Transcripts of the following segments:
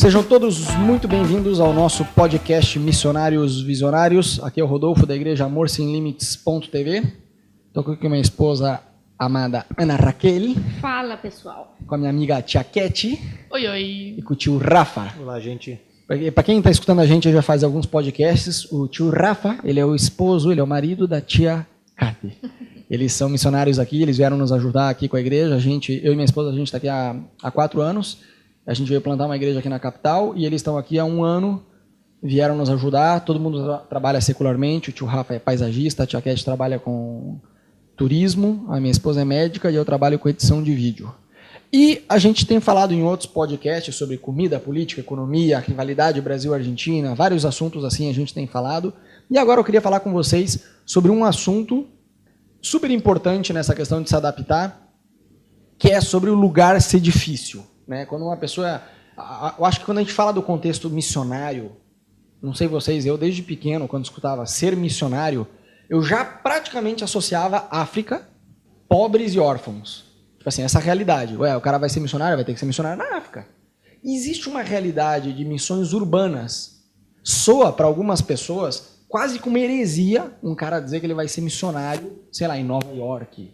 Sejam todos muito bem-vindos ao nosso podcast Missionários Visionários. Aqui é o Rodolfo da Igreja Amor Sem Limites.tv. Estou aqui com minha esposa amada Ana Raquel. Fala, pessoal. Com a minha amiga Tia Keti. Oi, oi. E com o tio Rafa. Olá, gente. Para quem está escutando a gente já faz alguns podcasts, o tio Rafa, ele é o esposo, ele é o marido da tia Kati. Eles são missionários aqui, eles vieram nos ajudar aqui com a igreja. Eu e minha esposa, a gente está aqui há 4 anos. A gente veio plantar uma igreja aqui na capital e eles estão aqui há 1 ano, vieram nos ajudar. Todo mundo trabalha secularmente, o tio Rafa é paisagista, a tia Keti trabalha com turismo, a minha esposa é médica e eu trabalho com edição de vídeo. E a gente tem falado em outros podcasts sobre comida, política, economia, rivalidade Brasil-Argentina, vários assuntos assim a gente tem falado. E agora eu queria falar com vocês sobre um assunto super importante nessa questão de se adaptar, que é sobre o lugar ser difícil. Né? Quando uma pessoa... Eu acho que quando a gente fala do contexto missionário, não sei vocês, eu desde pequeno, quando escutava ser missionário, eu já praticamente associava África, pobres e órfãos. Tipo assim, essa realidade. Ué, o cara vai ser missionário, vai ter que ser missionário na África. Existe uma realidade de missões urbanas. Soa para algumas pessoas quase como heresia um cara dizer que ele vai ser missionário, sei lá, em Nova York,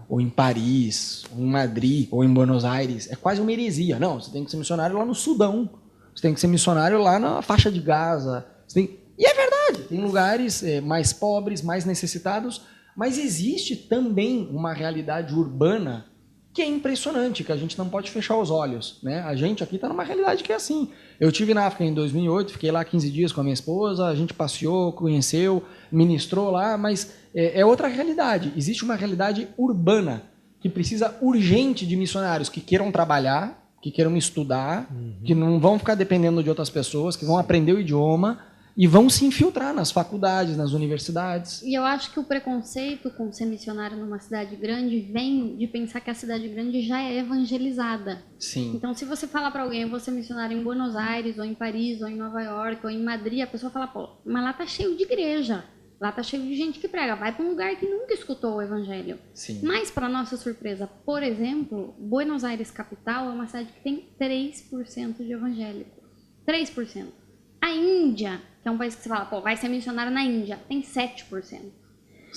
ou em Paris, ou em Madrid, ou em Buenos Aires. É quase uma heresia. Não, você tem que ser missionário lá no Sudão. Você tem que ser missionário lá na faixa de Gaza. E é verdade, tem lugares mais pobres, mais necessitados, mas existe também uma realidade urbana que é impressionante, que a gente não pode fechar os olhos. Né? A gente aqui está numa realidade que é assim. Eu estive na África em 2008, fiquei lá 15 dias com a minha esposa, a gente passeou, conheceu, ministrou lá, mas é outra realidade. Existe uma realidade urbana que precisa urgente de missionários que queiram trabalhar, que queiram estudar, que não vão ficar dependendo de outras pessoas, que vão aprender o idioma e vão se infiltrar nas faculdades, nas universidades. E eu acho que o preconceito com ser missionário numa cidade grande vem de pensar que a cidade grande já é evangelizada. Sim. Então, se você falar para alguém, eu vou ser missionário em Buenos Aires, ou em Paris, ou em Nova York, ou em Madrid, a pessoa fala, pô, mas lá tá cheio de igreja. Lá tá cheio de gente que prega. Vai para um lugar que nunca escutou o evangelho. Sim. Mas, para nossa surpresa, por exemplo, Buenos Aires capital é uma cidade que tem 3% de evangélicos. 3%. A Índia, que é um país que você fala, pô, vai ser missionário na Índia, tem 7%. Sim.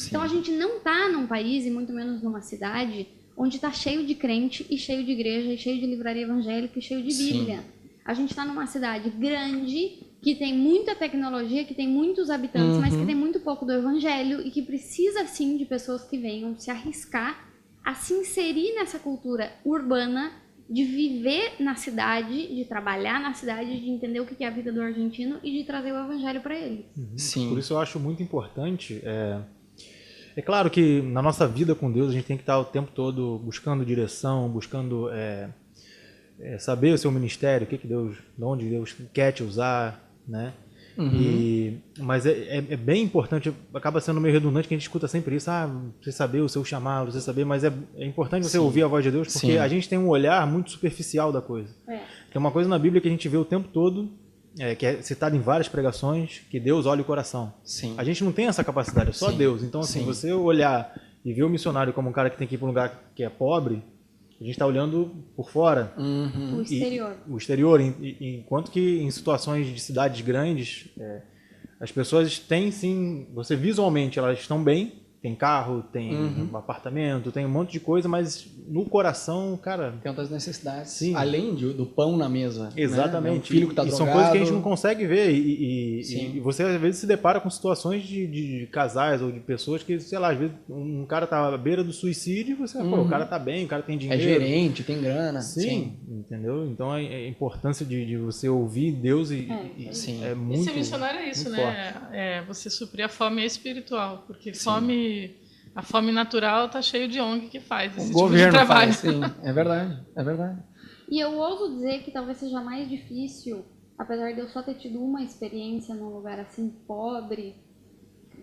Então a gente não está num país, e muito menos numa cidade, onde está cheio de crente, e cheio de igreja, e cheio de livraria evangélica, e cheio de Bíblia. Sim. A gente está numa cidade grande, que tem muita tecnologia, que tem muitos habitantes, mas que tem muito pouco do evangelho, e que precisa, sim, de pessoas que venham se arriscar a se inserir nessa cultura urbana, de viver na cidade, de trabalhar na cidade, de entender o que é a vida do argentino e de trazer o evangelho para ele. Sim. Por isso eu acho muito importante. É claro que na nossa vida com Deus a gente tem que estar o tempo todo buscando direção, buscando saber o seu ministério, de onde Deus quer te usar, né? Mas é bem importante, acaba sendo meio redundante que a gente escuta sempre isso, você saber o seu chamado, você saber, mas é importante você ouvir a voz de Deus, porque a gente tem um olhar muito superficial da coisa. Tem uma coisa na Bíblia que a gente vê o tempo todo, que é citado em várias pregações, que Deus olha o coração. Sim. A gente não tem essa capacidade, é só Deus. Então, assim, você olhar e ver o missionário como um cara que tem que ir para um lugar que é pobre, a gente está olhando por fora. O exterior. O exterior, enquanto que em situações de cidades grandes, as pessoas têm sim, você visualmente elas estão bem, tem carro, tem um apartamento, tem um monte de coisa, mas no coração, cara... Tem outras necessidades, sim. Além do pão na mesa. Exatamente. Né? Um filho que tá drogado. São coisas que a gente não consegue ver e você às vezes se depara com situações de casais ou de pessoas que, sei lá, às vezes um cara tá à beira do suicídio e você, pô, o cara tá bem, o cara tem dinheiro. É gerente, tem grana. Sim. Entendeu? Então a importância de você ouvir Deus é muito. E ser missionário é isso, né? É você suprir a fome espiritual, porque a fome natural tá cheio de ONG que faz esse tipo de trabalho. Sim, é verdade. E eu ouso dizer que talvez seja mais difícil, apesar de eu só ter tido uma experiência num lugar assim pobre,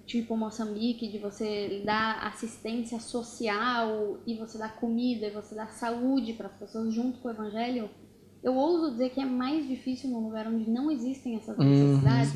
tipo Moçambique, de você dar assistência social e você dar comida e você dar saúde para as pessoas junto com o evangelho, eu ouso dizer que é mais difícil num lugar onde não existem essas necessidades,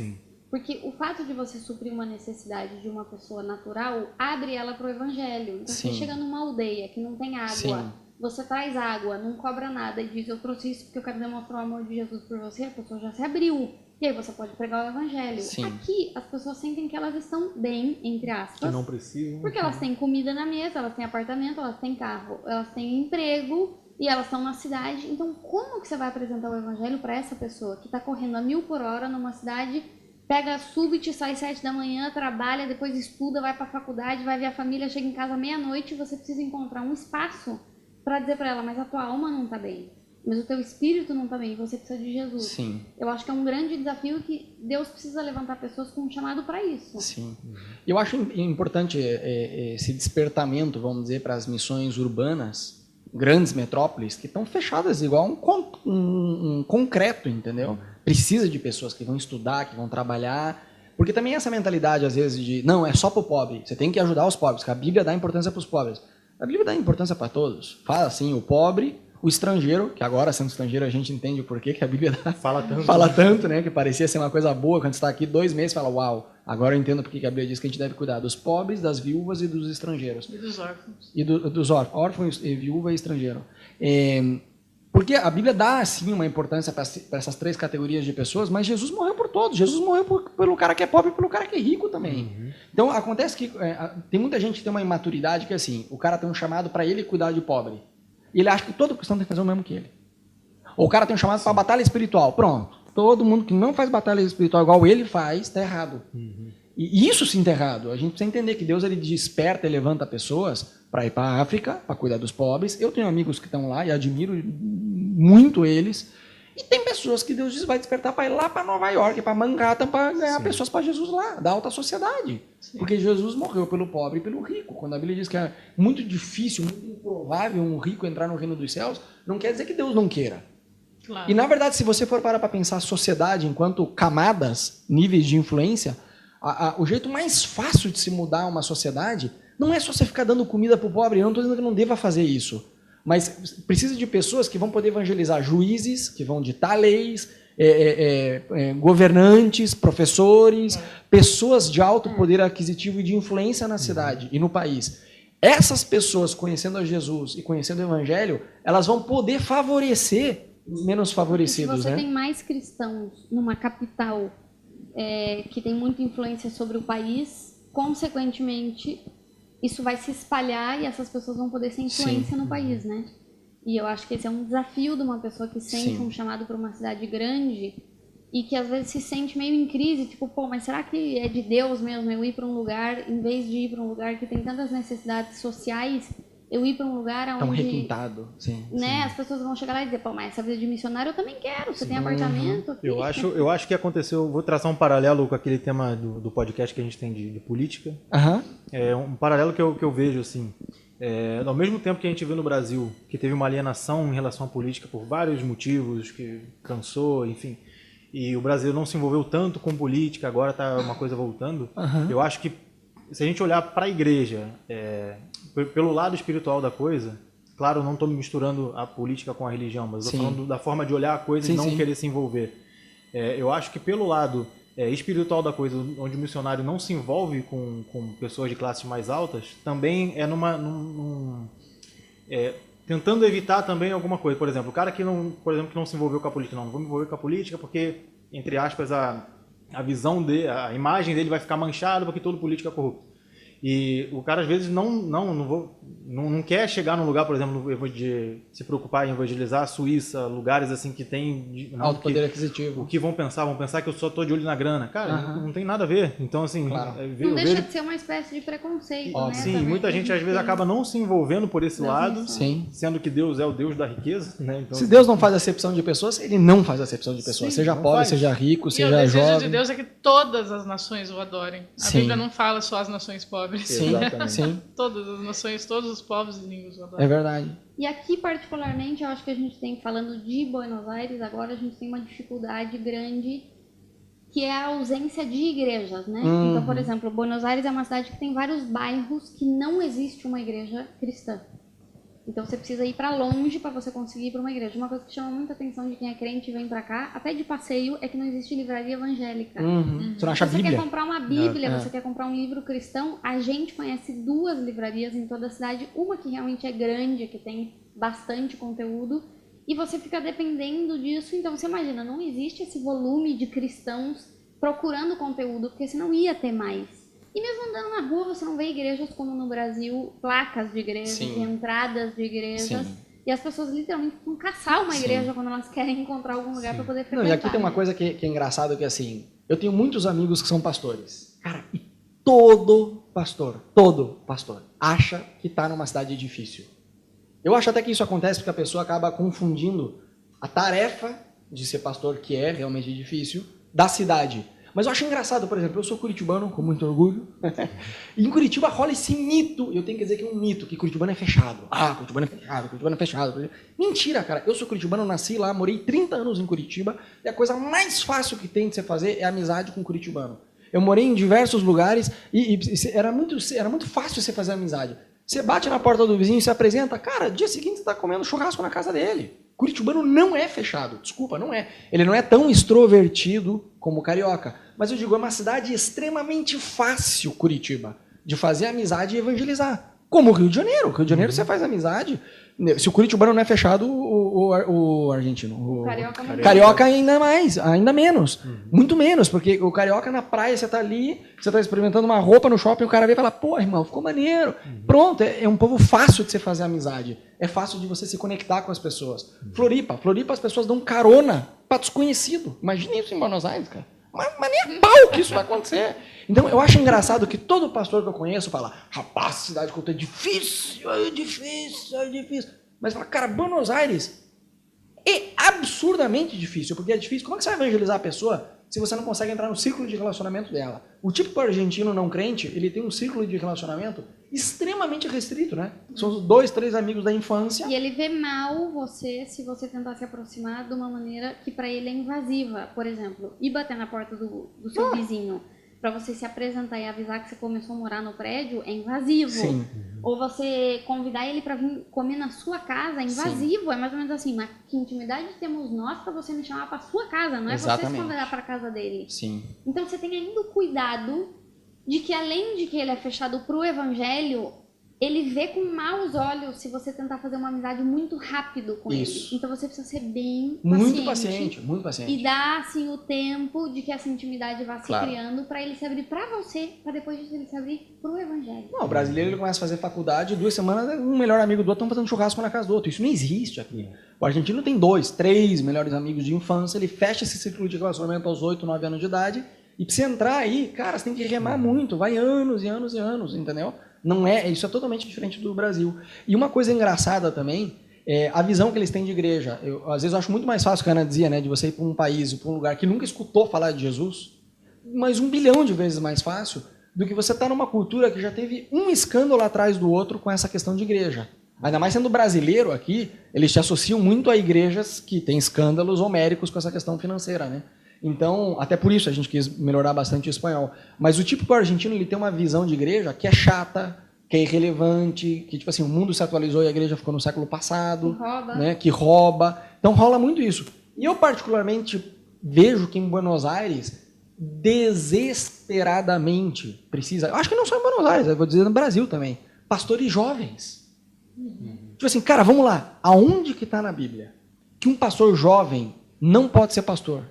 porque o fato de você suprir uma necessidade de uma pessoa natural abre ela para o evangelho. Então você chega numa aldeia que não tem água, você traz água, não cobra nada e diz, eu trouxe isso porque eu quero demonstrar o amor de Jesus por você, a pessoa já se abriu. E aí você pode pregar o evangelho. Sim. Aqui, as pessoas sentem que elas estão bem, entre aspas. Que não precisam. Porque elas têm comida na mesa, elas têm apartamento, elas têm carro, elas têm emprego e elas estão na cidade. Então, como que você vai apresentar o evangelho para essa pessoa que está correndo a 1000 por hora numa cidade, pega súbito, sai 7 da manhã, trabalha, depois estuda, vai para a faculdade, vai ver a família, chega em casa meia-noite e você precisa encontrar um espaço para dizer para ela, mas a tua alma não está bem. Mas o teu espírito não está bem, você precisa de Jesus. Sim. Eu acho que é um grande desafio que Deus precisa levantar pessoas com um chamado para isso. Sim. Eu acho importante esse despertamento, vamos dizer, para as missões urbanas, grandes metrópoles, que estão fechadas igual um concreto, entendeu? Precisa de pessoas que vão estudar, que vão trabalhar, porque também essa mentalidade, às vezes, de, não, é só para o pobre, você tem que ajudar os pobres, que a Bíblia dá importância para os pobres. A Bíblia dá importância para todos. Fala assim, o pobre, o estrangeiro, que agora, sendo estrangeiro, a gente entende o porquê que a Bíblia fala tanto, né? Que parecia ser uma coisa boa, quando você está aqui 2 meses, fala, uau, agora eu entendo porque que a Bíblia diz que a gente deve cuidar dos pobres, das viúvas e dos estrangeiros. E dos órfãos. E dos órfãos, e viúva e estrangeiro. Porque a Bíblia dá, sim, uma importância para essas 3 categorias de pessoas, mas Jesus morreu por todos. Jesus morreu pelo cara que é pobre e pelo cara que é rico também. Uhum. Então, acontece que tem muita gente que tem uma imaturidade que, assim, o cara tem um chamado para ele cuidar de pobre. E ele acha que todo cristão tem que fazer o mesmo que ele. Ou o cara tem um chamado para batalha espiritual. Pronto. Todo mundo que não faz batalha espiritual igual ele faz, está errado. Uhum. E isso sim está errado. A gente precisa entender que Deus ele desperta e levanta pessoas para ir para a África, para cuidar dos pobres. Eu tenho amigos que estão lá e admiro muito eles. E tem pessoas que Deus vai despertar para ir lá para Nova York, para Manhattan, para ganhar pessoas para Jesus lá, da alta sociedade. Sim. Porque Jesus morreu pelo pobre e pelo rico. Quando a Bíblia diz que é muito difícil, muito improvável um rico entrar no reino dos céus, não quer dizer que Deus não queira. Claro. E na verdade, se você for parar para pensar a sociedade enquanto camadas, níveis de influência, o jeito mais fácil de se mudar uma sociedade não é só você ficar dando comida para o pobre. Eu não estou dizendo que não deva fazer isso. Mas precisa de pessoas que vão poder evangelizar, juízes, que vão ditar leis, governantes, professores, pessoas de alto poder aquisitivo e de influência na cidade e no país. Essas pessoas, conhecendo a Jesus e conhecendo o Evangelho, elas vão poder favorecer os menos favorecidos. Se você tem mais cristãos numa capital que tem muita influência sobre o país, consequentemente isso vai se espalhar e essas pessoas vão poder ser influência no país, né? E eu acho que esse é um desafio de uma pessoa que sente um chamado para uma cidade grande e que às vezes se sente meio em crise, tipo, pô, mas será que é de Deus mesmo eu ir para um lugar, em vez de ir para um lugar que tem tantas necessidades sociais, eu ir para um lugar onde... Tão requintado, sim. As pessoas vão chegar lá e dizer, pô, mas essa vida de missionário eu também quero, você tem apartamento aqui. Eu acho que aconteceu, vou traçar um paralelo com aquele tema do podcast que a gente tem de política. Um paralelo que eu vejo, assim, ao mesmo tempo que a gente vê no Brasil que teve uma alienação em relação à política por vários motivos, que cansou, enfim, e o Brasil não se envolveu tanto com política, agora está uma coisa voltando, eu acho que se a gente olhar para a igreja... pelo lado espiritual da coisa, claro, não estou misturando a política com a religião, mas estou falando da forma de olhar a coisa e não querer se envolver. Eu acho que pelo lado espiritual da coisa, onde o missionário não se envolve com pessoas de classes mais altas, também é tentando evitar também alguma coisa. Por exemplo, o cara que não se envolveu com a política, não vou me envolver com a política porque, entre aspas, a visão dele, a imagem dele vai ficar manchada porque todo político é corrupto. E o cara, às vezes, não quer chegar num lugar, por exemplo, de se preocupar em evangelizar a Suíça, lugares assim que tem... alto poder aquisitivo. O que vão pensar que eu só estou de olho na grana. Cara, não tem nada a ver. Então, assim... Claro. Não deixa de ser uma espécie de preconceito, né? Sim, também. Muita gente, às vezes, acaba não se envolvendo por esse lado, sendo que Deus é o Deus da riqueza. Né? Então, se Deus não faz acepção de pessoas, ele não faz acepção de pessoas. Seja pobre, seja rico, seja jovem. O desejo de Deus é que todas as nações o adorem. A Bíblia não fala só as nações pobres. Sim. Todas as nações, todos os povos e línguas o adoram. É verdade. E aqui, particularmente, eu acho que a gente tem, falando de Buenos Aires, agora a gente tem uma dificuldade grande, que é a ausência de igrejas, né? Então, por exemplo, Buenos Aires é uma cidade que tem vários bairros que não existe uma igreja cristã. Então você precisa ir para longe para você conseguir ir para uma igreja. Uma coisa que chama muita atenção de quem é crente e vem para cá, até de passeio, é que não existe livraria evangélica. Você não acha Você Bíblia? quer comprar uma Bíblia, você quer comprar um livro cristão, a gente conhece 2 livrarias em toda a cidade. Uma que realmente é grande, que tem bastante conteúdo, e você fica dependendo disso. Então você imagina, não existe esse volume de cristãos procurando conteúdo, porque senão ia ter mais. E mesmo andando na rua, você não vê igrejas como no Brasil, placas de igrejas, entradas de igrejas. Sim. E as pessoas literalmente vão caçar uma igreja quando elas querem encontrar algum lugar para poder frequentar. Não, e aqui tem uma coisa que é engraçada, que assim, eu tenho muitos amigos que são pastores. Cara, e todo pastor acha que está numa cidade difícil. Eu acho até que isso acontece porque a pessoa acaba confundindo a tarefa de ser pastor, que é realmente difícil, da cidade. Mas eu acho engraçado, por exemplo, eu sou curitibano, com muito orgulho, e em Curitiba rola esse mito, eu tenho que dizer que é um mito, que curitibano é fechado. Curitibano é fechado. Mentira, cara, eu sou curitibano, nasci lá, morei 30 anos em Curitiba, e a coisa mais fácil que tem de você fazer é amizade com curitibano. Eu morei em diversos lugares, e era muito fácil você fazer amizade. Você bate na porta do vizinho, se apresenta, cara, dia seguinte você está comendo churrasco na casa dele. Curitibano não é fechado, desculpa, não é. Ele não é tão extrovertido como o carioca. Mas eu digo, é uma cidade extremamente fácil, Curitiba, de fazer amizade e evangelizar. Como o Rio de Janeiro. O Rio de Janeiro você faz amizade. Se o curitibano não é fechado, o argentino. O carioca ainda menos. Muito menos, porque o carioca na praia, você tá ali, você tá experimentando uma roupa no shopping, o cara vem e fala, pô, irmão, ficou maneiro. Pronto, é um povo fácil de você fazer amizade. É fácil de você se conectar com as pessoas. Floripa as pessoas dão carona para desconhecido. Imagina isso em Buenos Aires, cara. Mas nem a pau que isso vai acontecer. Então, eu acho engraçado que todo pastor que eu conheço fala, rapaz, cidade que é difícil. Mas fala, cara, Buenos Aires é absurdamente difícil, porque é difícil. Como é que você vai evangelizar a pessoa se você não consegue entrar no círculo de relacionamento dela? O típico argentino não crente, ele tem um círculo de relacionamento extremamente restrito, né? São os 2, 3 amigos da infância. E ele vê mal você se você tentar se aproximar de uma maneira que para ele é invasiva. Por exemplo, ir bater na porta do seu vizinho para você se apresentar e avisar que você começou a morar no prédio é invasivo. Sim. Ou você convidar ele para vir comer na sua casa é invasivo. Sim. É mais ou menos assim, mas que intimidade temos nós para você me chamar para sua casa, não é você se convidar para casa dele. Sim. Então você tem ainda o cuidado de que além de que ele é fechado para o evangelho, ele vê com maus olhos se você tentar fazer uma amizade muito rápido com ele. Então você precisa ser bem paciente. Muito paciente. E dar assim o tempo de que essa intimidade vá se criando para ele se abrir para você, para depois disso ele se abrir para o evangelho. Não, o brasileiro ele começa a fazer faculdade, 2 semanas um melhor amigo do outro estão fazendo churrasco na casa do outro. Isso não existe aqui. O argentino tem 2, 3 melhores amigos de infância, ele fecha esse ciclo de relacionamento aos 8, 9 anos de idade. E pra você entrar aí, cara, você tem que remar muito, vai anos e anos e anos, entendeu? Não é, isso é totalmente diferente do Brasil. E uma coisa engraçada também, é a visão que eles têm de igreja. Às vezes eu acho muito mais fácil, o que a Ana dizia, né, de você ir para um país, para um lugar que nunca escutou falar de Jesus, mas 1 bilhão de vezes mais fácil do que você estar numa cultura que já teve um escândalo atrás do outro com essa questão de igreja. Ainda mais sendo brasileiro aqui, eles te associam muito a igrejas que têm escândalos homéricos com essa questão financeira, né? Então, até por isso a gente quis melhorar bastante o espanhol. Mas o típico argentino, ele tem uma visão de igreja que é chata, que é irrelevante, que tipo assim, o mundo se atualizou e a igreja ficou no século passado, que rouba. Então rola muito isso. E eu particularmente vejo que em Buenos Aires, desesperadamente precisa, eu acho que não só em Buenos Aires, eu vou dizer no Brasil também, pastores jovens. Tipo assim, cara, vamos lá, aonde que está na Bíblia que um pastor jovem não pode ser pastor?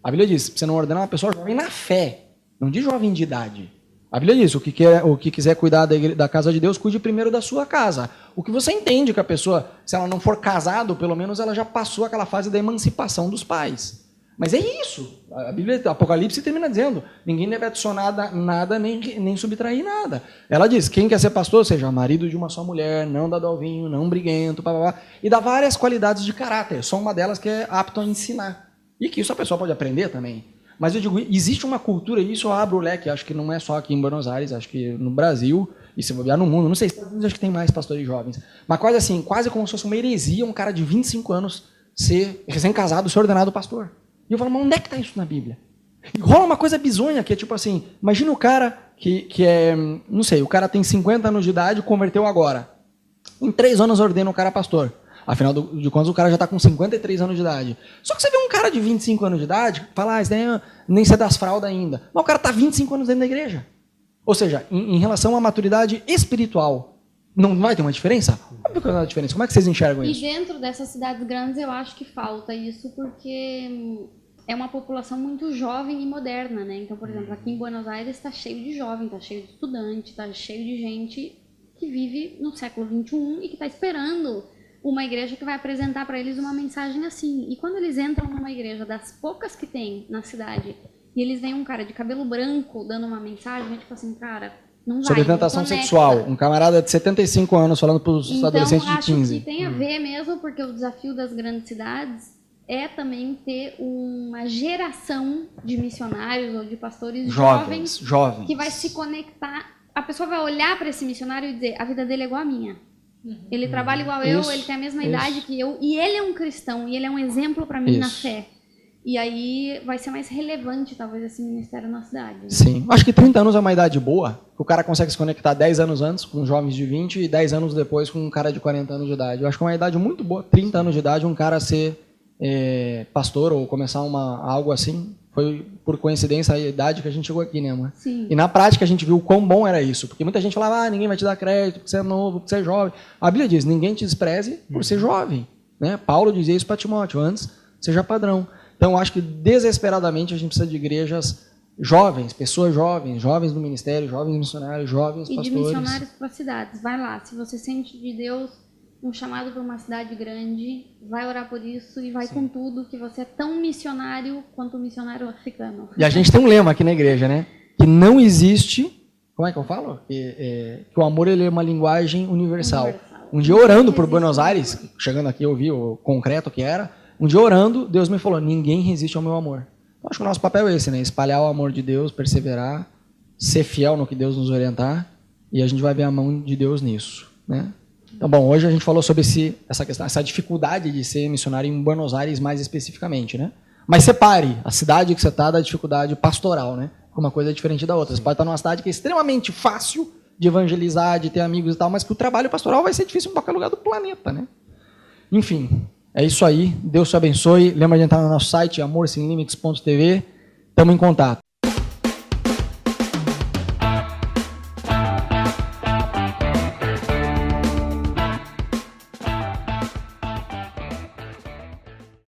A Bíblia diz, você não ordenar uma pessoa jovem na fé, não diz jovem de idade. A Bíblia diz, o que quiser cuidar da casa de Deus, cuide primeiro da sua casa. O que você entende que a pessoa, se ela não for casado, pelo menos ela já passou aquela fase da emancipação dos pais. Mas é isso. A Bíblia, Apocalipse termina dizendo, ninguém deve adicionar nada nem subtrair nada. Ela diz, quem quer ser pastor, seja marido de uma só mulher, não dado ao vinho, não briguento, e dá várias qualidades de caráter. Só uma delas que é apto a ensinar. E que isso a pessoa pode aprender também. Mas eu digo, existe uma cultura, e isso eu abro o leque, acho que não é só aqui em Buenos Aires, acho que no Brasil, e se bobear no mundo, não sei, acho que tem mais pastores jovens, mas quase assim, quase como se fosse uma heresia um cara de 25 anos ser recém-casado, ser ordenado pastor. E eu falo, mas onde é que está isso na Bíblia? E rola uma coisa bizonha, que é tipo assim, imagina o cara que é, não sei, o cara tem 50 anos de idade e converteu agora. Em 3 anos ordena o cara pastor. Afinal de contas, o cara já está com 53 anos de idade. Só que você vê um cara de 25 anos de idade, fala, isso daí nem ser das fraldas ainda. Mas o cara está 25 anos dentro da igreja. Ou seja, em relação à maturidade espiritual, não vai ter uma diferença? Óbvio que vai ter uma diferença. Como é que vocês enxergam isso? E dentro dessas cidades grandes, eu acho que falta isso, porque é uma população muito jovem e moderna, né? Então, por exemplo, aqui em Buenos Aires está cheio de jovem, está cheio de estudante, está cheio de gente que vive no século XXI e que está esperando uma igreja que vai apresentar para eles uma mensagem assim. E quando eles entram numa igreja das poucas que tem na cidade e eles veem um cara de cabelo branco dando uma mensagem, é tipo assim, cara, não vai. Sobre tentação sexual. Um camarada de 75 anos falando para os adolescentes de 15. Então, acho que tem a ver mesmo, porque o desafio das grandes cidades é também ter uma geração de missionários ou de pastores jovens que vai se conectar. A pessoa vai olhar para esse missionário e dizer, a vida dele é igual a minha. Ele trabalha igual eu, ele tem a mesma idade que eu, e ele é um cristão, e ele é um exemplo para mim na fé. E aí vai ser mais relevante, talvez, esse ministério na cidade. Né? Sim. Acho que 30 anos é uma idade boa, que o cara consegue se conectar 10 anos antes com jovens de 20 e 10 anos depois com um cara de 40 anos de idade. Eu acho que é uma idade muito boa, 30 anos de idade, um cara ser pastor ou começar algo assim. Foi, por coincidência, a idade que a gente chegou aqui, né, amor? Sim. E na prática a gente viu o quão bom era isso. Porque muita gente falava, ninguém vai te dar crédito, porque você é novo, porque você é jovem. A Bíblia diz, ninguém te despreze por ser jovem. Né? Paulo dizia isso para Timóteo, antes seja padrão. Então, eu acho que desesperadamente a gente precisa de igrejas jovens, pessoas jovens, jovens do ministério, jovens missionários, jovens pastores. E de missionários para cidades. Vai lá, se você sente de Deus um chamado para uma cidade grande, vai orar por isso e vai com tudo, que você é tão missionário quanto o missionário africano. E a gente tem um lema aqui na igreja, né? Que não existe, como é que eu falo? Que o amor ele é uma linguagem universal. Um dia orando por Buenos Aires, chegando aqui eu vi o concreto que era, um dia orando, Deus me falou, ninguém resiste ao meu amor. Então acho que o nosso papel é esse, né? Espalhar o amor de Deus, perseverar, ser fiel no que Deus nos orientar, e a gente vai ver a mão de Deus nisso, né? Então, bom, hoje a gente falou sobre essa questão, essa dificuldade de ser missionário em Buenos Aires mais especificamente, né? Mas separe a cidade que você está da dificuldade pastoral, né? Uma coisa é diferente da outra. Você pode estar numa cidade que é extremamente fácil de evangelizar, de ter amigos e tal, mas que o trabalho pastoral vai ser difícil em qualquer lugar do planeta, né? Enfim, é isso aí. Deus te abençoe. Lembra de entrar no nosso site, amorsemlimites.tv. Estamos em contato.